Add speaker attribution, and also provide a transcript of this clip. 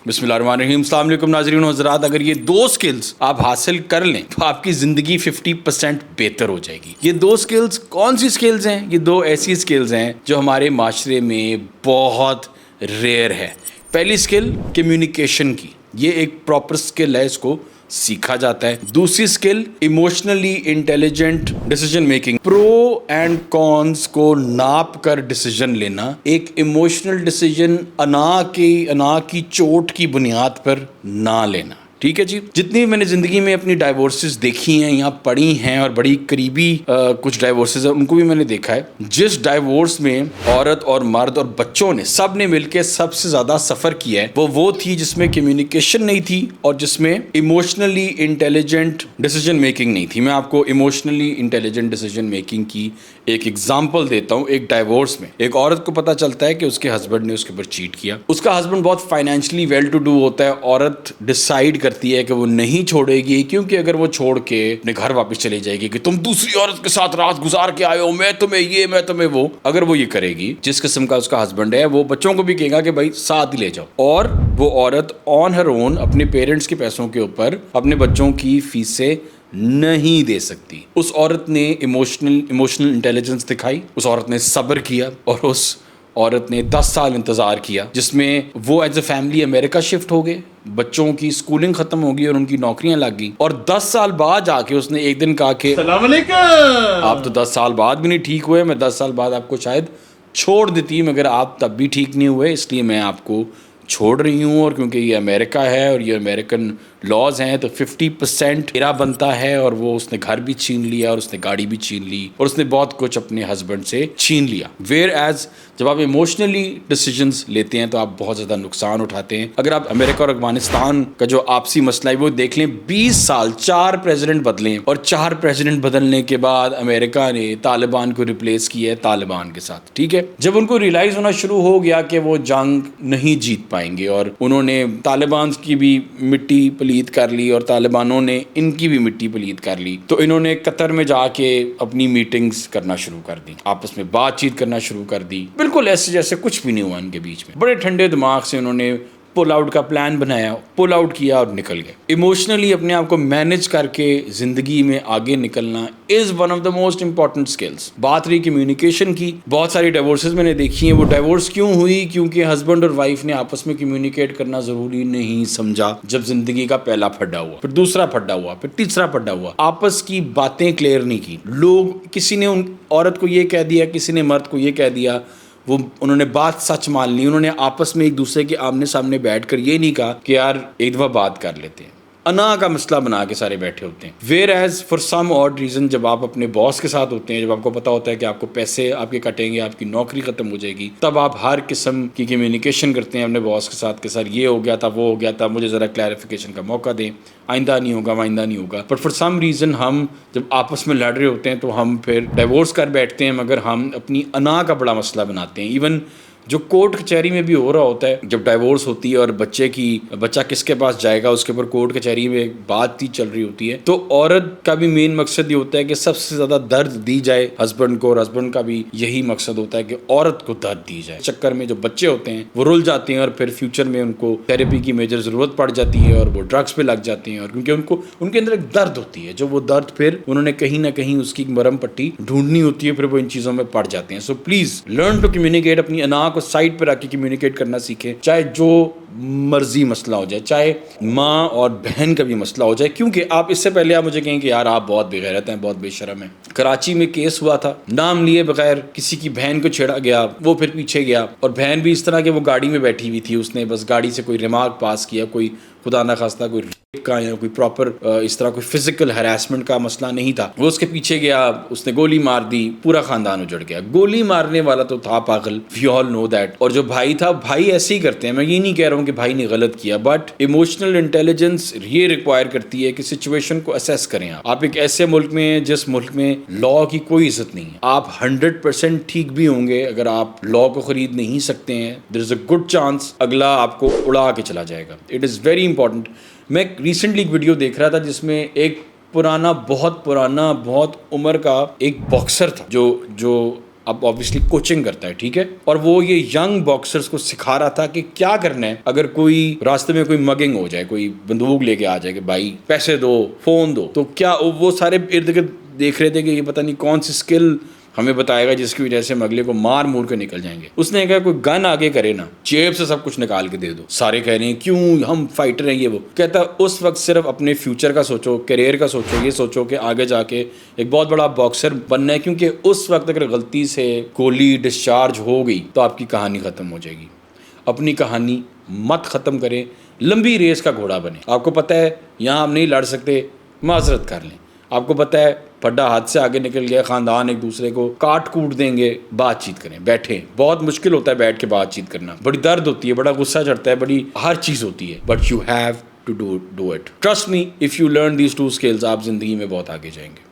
Speaker 1: بسم اللہ الرحمن الرحیم. السلام علیکم ناظرین و حضرات. اگر یہ دو سکلز آپ حاصل کر لیں تو آپ کی زندگی 50% بہتر ہو جائے گی. یہ دو سکلز کون سی سکلز ہیں؟ یہ دو ایسی سکلز ہیں جو ہمارے معاشرے میں بہت ریئر ہے. پہلی سکل کمیونیکیشن کی، یہ ایک پراپر سکل ہے، اس کو سیکھا جاتا ہے. دوسری skill emotionally intelligent decision making, pro and cons کو ناپ کر ڈیسیجن لینا. ایک ایموشنل ڈیسیجن انا کی چوٹ کی بنیاد پر نہ لینا. ٹھیک ہے جی. جتنی میں نے زندگی میں اپنی ڈائیورسز دیکھی ہیں یا پڑھی ہیں، اور بڑی قریبی کچھ ڈائیورسز ہیں، ان کو بھی میں نے دیکھا ہے. جس ڈائیورس میں عورت اور مرد اور بچوں نے سب نے مل کے سب سے زیادہ سفر کیا ہے، وہ تھی جس میں کمیونیکیشن نہیں تھی اور جس میں ایموشنلی انٹیلیجنٹ ڈیسیجن میکنگ نہیں تھی. میں آپ کو ایموشنلی انٹیلیجنٹ ڈیسیجن میکنگ کی ایک ایگزامپل دیتا ہوں. ایک ڈائیورس میں ایک عورت کو پتہ چلتا ہے کہ اس کے ہسبینڈ نے اس کے اوپر چیٹ کیا. اس کا ہسبینڈ بہت فائنینشلی ویل ٹو ڈو ہوتا ہے. عورت ڈیسائیڈ کرتی ہے کہ وہ نہیں چھوڑے گی، کیونکہ اگر وہ چھوڑ کے اپنے گھر واپس چلی جائے گی کہ تم دوسری عورت کے ساتھ رات گزار کے آئے ہو، میں تمہیں یہ میں تمہیں وہ، اگر وہ یہ کرے گی، جس قسم کا اس کا ہسبینڈ ہے، وہ بچوں کو بھی کہے گا کہ بھائی ساتھ ہی لے جاؤ. اور وہ عورت آن ہر اون اپنے پیرنٹس کے پیسوں کے اوپر اپنے بچوں کی فیسیں نہیں دے سکتی. اس عورت نے ایموشنل انٹیلیجنس دکھائی. اس عورت نے صبر کیا اور اس عورت نے 10 سال انتظار کیا، جس میں وہ as a family America shift ہو گئے. بچوں کی سکولنگ ختم ہو گئی اور ان کی نوکریاں لگ گئی. اور 10 سال بعد جا کے اس نے ایک دن کہا کہ السلام علیکم، آپ تو 10 سال بعد بھی نہیں ٹھیک ہوئے، میں 10 سال بعد آپ کو شاید چھوڑ دیتی مگر آپ تب بھی ٹھیک نہیں ہوئے، اس لیے میں آپ کو چھوڑ رہی ہوں. اور کیونکہ یہ امریکہ ہے اور یہ امریکن لاز ہیں تو 50% میرا بنتا ہے. اور وہ اس نے گھر بھی چھین لیا اور اس نے گاڑی بھی چھین لی اور اس نے بہت کچھ اپنے ہسبینڈ سے چھین لیا. ویئر ایز جب آپ ایموشنلی ڈیسیجنز لیتے ہیں تو آپ بہت زیادہ نقصان اٹھاتے ہیں. اگر آپ امریکہ اور افغانستان کا جو آپسی مسئلہ ہے وہ دیکھ لیں، 20 سال 4 پریزیڈنٹ بدلے اور 4 پریزیڈنٹ بدلنے کے بعد امریکہ نے طالبان کو ریپلیس کیا ہے طالبان کے ساتھ. ٹھیک ہے. جب ان کو ریئلائز ہونا شروع ہو گیا کہ وہ جنگ نہیں جیت پائیں گے اور انہوں نے طالبان کی بھی مٹی پلید کر لی اور طالبانوں نے ان کی بھی مٹی پلید کر لی، تو انہوں نے قطر میں جا کے اپنی میٹنگز کرنا شروع کر دی، آپس میں بات چیت کرنا شروع کر دی. بالکل ایسے جیسے کچھ بھی نہیں ہوا ان کے بیچ میں. بڑے ٹھنڈے دماغ سے انہوں نے پل آؤٹ کا پلان بنایا، پل آؤٹ کیا اور نکل گئے. ایموشنلی اپنے آپ کو مینج کر کے زندگی میں آگے نکلنا is one of the most important skills. بات رہی کمیونیکیشن کی، بہت ساری ڈائیورسز میں نے دیکھی ہیں. وہ ڈائیورس کیوں ہوئی؟ کیونکہ ہسبینڈ اور وائف نے آپس میں کمیونیکیٹ کرنا ضروری نہیں سمجھا. جب زندگی کا پہلا پھڈا ہوا، پھر دوسرا پھڈا ہوا، پھر تیسرا پھڈا ہوا، آپس کی باتیں کلیئر نہیں کی. لوگ، کسی نے عورت کو یہ کہہ دیا، کسی نے مرد کو یہ کہہ دیا، وہ انہوں نے بات سچ مان لی. انہوں نے آپس میں ایک دوسرے کے آمنے سامنے بیٹھ کر یہ نہیں کہا کہ یار ایک دفعہ بات کر لیتے ہیں. انا کا مسئلہ بنا کے سارے بیٹھے ہوتے ہیں. Where as for some odd reason جب آپ اپنے باس کے ساتھ ہوتے ہیں، جب آپ کو پتا ہوتا ہے کہ آپ کو پیسے آپ کے کٹیں گے، آپ کی نوکری ختم ہو جائے گی، تب آپ ہر قسم کی کمیونیکیشن کرتے ہیں اپنے باس کے ساتھ کہ سر یہ ہو گیا تھا، وہ ہو گیا تھا، مجھے ذرا کلیریفیکیشن کا موقع دیں، آئندہ نہیں ہوگا، آئندہ نہیں ہوگا. بٹ فار سم ریزن ہم جب آپس میں لڑ رہے ہوتے ہیں تو ہم پھر ڈائیورس کر بیٹھتے ہیں، مگر ہم اپنی انا کا بڑا مسئلہ بناتے ہیں. ایون جو کورٹ کچہری میں بھی ہو رہا ہوتا ہے، جب ڈائیورس ہوتی ہے اور بچہ کس کے پاس جائے گا، اس کے اوپر کورٹ کچہری میں بات ہی چل رہی ہوتی ہے، تو عورت کا بھی مین مقصد یہ ہوتا ہے کہ سب سے زیادہ درد دی جائے ہسبینڈ کو، اور ہسبینڈ کا بھی یہی مقصد ہوتا ہے کہ عورت کو درد دی جائے. چکر میں جو بچے ہوتے ہیں وہ رل جاتے ہیں اور پھر فیوچر میں ان کو تھیراپی کی میجر ضرورت پڑ جاتی ہے اور وہ ڈرگس پہ لگ جاتے ہیں. اور کیونکہ ان کے اندر ایک درد ہوتی ہے، جو وہ درد پھر انہوں نے کہیں نہ کہیں اس کی مرہم پٹی ڈھونڈنی ہوتی ہے، پھر وہ ان چیزوں میں پڑ جاتے ہیں. So please learn to communicate. اپنی انا کو سائڈ پہ رکھ کے کمیونیکیٹ کرنا سیکھیں، چاہے جو مرضی مسئلہ ہو جائے، چاہے ماں اور بہن کا بھی مسئلہ ہو جائے. کیونکہ آپ اس سے پہلے آپ مجھے کہیں کہ یار آپ بہت بے غیرت ہیں، بہت بے شرم ہیں. کراچی میں کیس ہوا تھا، نام لیے بغیر کسی کی بہن کو چھیڑا گیا، وہ پھر پیچھے گیا، اور بہن بھی اس طرح کہ وہ گاڑی میں بیٹھی ہوئی تھی، اس نے بس گاڑی سے کوئی ریمارک پاس کیا، کوئی خدا نہ خواستہ کوئی ریپ کا یا کوئی پراپر اس طرح کوئی فزیکل ہراسمنٹ کا مسئلہ نہیں تھا. وہ اس کے پیچھے گیا، اس نے گولی مار دی، پورا خاندان اجڑ گیا. گولی مارنے والا تو تھا پاگل، وی آل نو دیٹ. اور جو بھائی تھا، بھائی ایسے ہی کرتے ہیں. میں یہ نہیں کہہ رہا ہوں کہ بھائی نے غلط کیا، بٹ ایموشنل انٹیلیجنس یہ ریکوائر کرتی ہے کہ سچویشن کو اسیس کریں. آپ ایک ایسے ملک میں ہیں جس ملک میں لا کی کوئی عزت نہیں ہے. آپ 100% ٹھیک بھی ہوں گے، اگر آپ لا کو خرید نہیں سکتے ہیں، دیر از اے گڈ چانس اگلا آپ کو اڑا کے چلا جائے گا. It is very important. میں ریسنٹلی ایک ویڈیو دیکھ رہا تھا جس میں ایک بہت پرانا بہت عمر کا ایک باکسر تھا جو اب obviously کوچنگ کرتا ہے, ٹھیک ہے, اور وہ یہ ینگ باکسرز کو سکھا رہا تھا کہ کیا کرنا ہے اگر کوئی راستے میں کوئی مگنگ ہو جائے, کوئی بندوق لے کے آ جائے کہ بھائی پیسے دو, فون دو, تو کیا وہ سارے ارد گرد دیکھ رہے تھے کہ یہ پتہ نہیں کون سی اسکل ہمیں بتائے گا جس کی وجہ سے ہم اگلے کو مار مور کے نکل جائیں گے. اس نے کہا کوئی گن آگے کرے نا, جیب سے سب کچھ نکال کے دے دو. سارے کہہ رہے ہیں کیوں, ہم فائٹر ہیں یہ وہ. کہتا اس وقت صرف اپنے فیوچر کا سوچو, کیریئر کا سوچو, یہ سوچو کہ آگے جا کے ایک بہت بڑا باکسر بننا ہے, کیونکہ اس وقت اگر غلطی سے گولی ڈسچارج ہو گئی تو آپ کی کہانی ختم ہو جائے گی. اپنی کہانی مت ختم کریں, لمبی ریس کا گھوڑا بنے. آپ کو پتہ ہے یہاں ہم نہیں لڑ سکتے, معذرت کر لیں. آپ کو پتہ ہے پھڈا ہاتھ سے آگے نکل گیا, خاندان ایک دوسرے کو کاٹ کوٹ دیں گے, بات چیت کریں, بیٹھیں. بہت مشکل ہوتا ہے بیٹھ کے بات چیت کرنا, بڑی درد ہوتی ہے, بڑا غصہ چڑھتا ہے, بڑی ہر چیز ہوتی ہے, but you have to do it. Trust me, if you learn these 2 skills آپ زندگی میں بہت آگے جائیں گے.